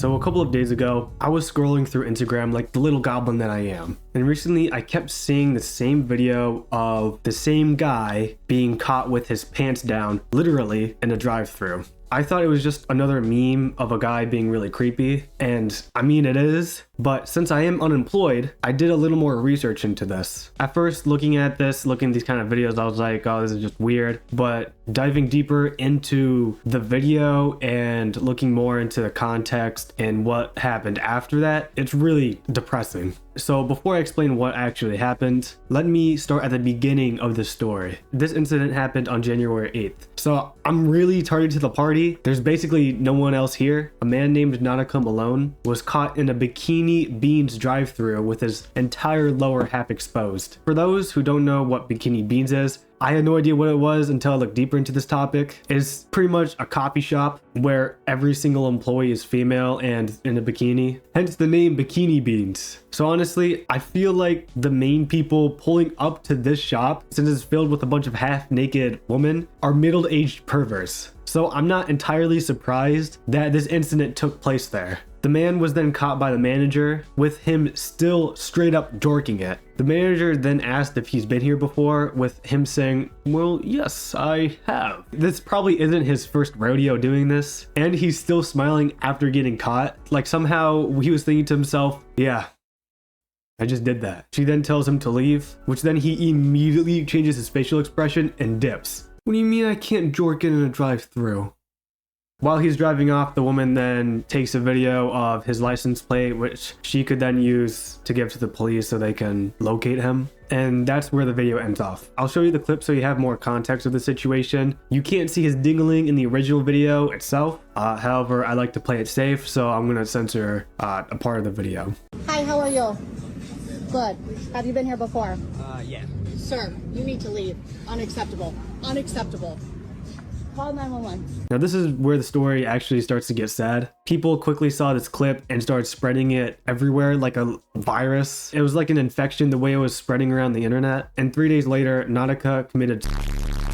So a couple of days ago, I was scrolling through Instagram like the little goblin that I am. And recently I kept seeing the same video of the same guy being caught with his pants down, literally in a drive-thru. I thought it was just another meme of a guy being really creepy, and I mean it is, but since I am unemployed, I did a little more research into this. At first, looking at these kind of videos, I was like, oh, this is just weird, but diving deeper into the video and looking more into the context and what happened after that, it's really depressing. So before I explain what actually happened, let me start at the beginning of the story. This incident happened on January 8th. So I'm really tardy to the party. There's basically no one else here. A man named Nautica Malone was caught in a Bikini Beans drive-thru with his entire lower half exposed. For those who don't know what Bikini Beans is, I had no idea what it was until I looked deeper into this topic. It's pretty much a coffee shop where every single employee is female and in a bikini, hence the name Bikini Beans. So honestly, I feel like the main people pulling up to this shop, since it's filled with a bunch of half-naked women, are middle-aged perverts. So I'm not entirely surprised that this incident took place there. The man was then caught by the manager, with him still straight up dorking it. The manager then asked if he's been here before, with him saying, well, yes, I have. This probably isn't his first rodeo doing this, and he's still smiling after getting caught. Like somehow he was thinking to himself, yeah, I just did that. She then tells him to leave, which then he immediately changes his facial expression and dips. What do you mean I can't dork it in a drive-thru? While he's driving off, the woman then takes a video of his license plate, which she could then use to give to the police so they can locate him. And that's where the video ends off. I'll show you the clip so you have more context of the situation. You can't see his dingling in the original video itself. However, I like to play it safe, so I'm gonna censor a part of the video. Hi, how are you? Good. Have you been here before? Yeah. Sir, you need to leave. Unacceptable. Unacceptable. Call 911. Now this is where the story actually starts to get sad. People quickly saw this clip and started spreading it everywhere like a virus. It was like an infection the way it was spreading around the internet. And 3 days later, Nautica committed.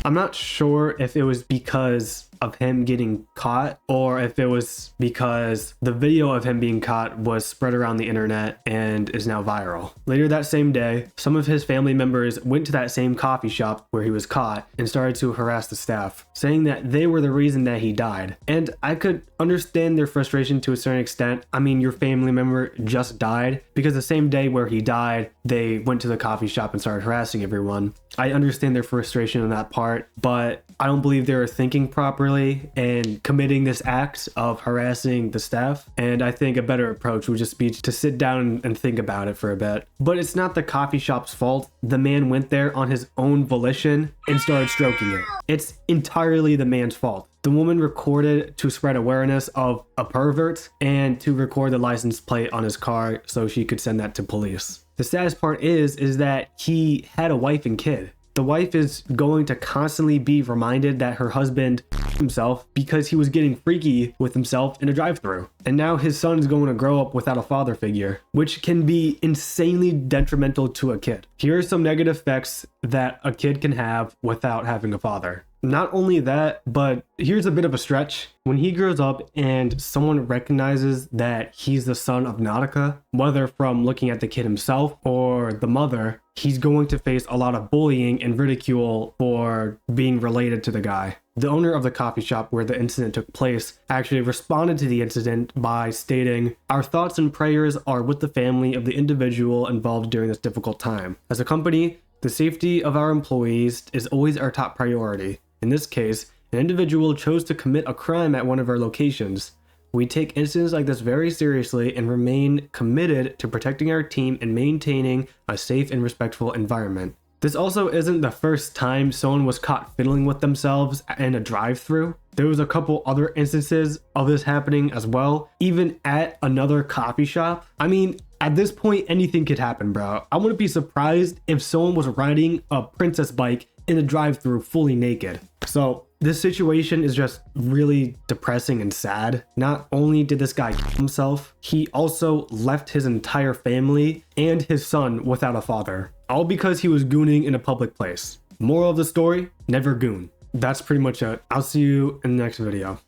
I'm not sure if it was because of him getting caught or if it was because the video of him being caught was spread around the internet and is now viral. Later that same day, some of his family members went to that same coffee shop where he was caught and started to harass the staff, saying that they were the reason that he died. And I could understand their frustration to a certain extent. I mean, your family member just died, because the same day where he died, they went to the coffee shop and started harassing everyone. I understand their frustration on that part, but I don't believe they were thinking properly and committing this act of harassing the staff. And I think a better approach would just be to sit down and think about it for a bit. But it's not the coffee shop's fault. The man went there on his own volition and started stroking it. It's entirely the man's fault. The woman recorded to spread awareness of a pervert and to record the license plate on his car so she could send that to police. The saddest part is that he had a wife and kid. The wife is going to constantly be reminded that her husband himself because he was getting freaky with himself in a drive-thru. And now his son is going to grow up without a father figure, which can be insanely detrimental to a kid. Here are some negative effects that a kid can have without having a father. Not only that, but here's a bit of a stretch. When he grows up and someone recognizes that he's the son of Nautica, whether from looking at the kid himself or the mother, he's going to face a lot of bullying and ridicule for being related to the guy. The owner of the coffee shop where the incident took place actually responded to the incident by stating, "Our thoughts and prayers are with the family of the individual involved during this difficult time. As a company, the safety of our employees is always our top priority. In this case, an individual chose to commit a crime at one of our locations. We take incidents like this very seriously and remain committed to protecting our team and maintaining a safe and respectful environment." This also isn't the first time someone was caught fiddling with themselves in a drive-thru. There was a couple other instances of this happening as well, even at another coffee shop. I mean, at this point, anything could happen, bro. I wouldn't be surprised if someone was riding a princess bike in a drive-thru fully naked. So this situation is just really depressing and sad. Not only did this guy kill himself, he also left his entire family and his son without a father, all because he was gooning in a public place. Moral of the story, never goon. That's pretty much it. I'll see you in the next video.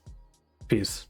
Peace.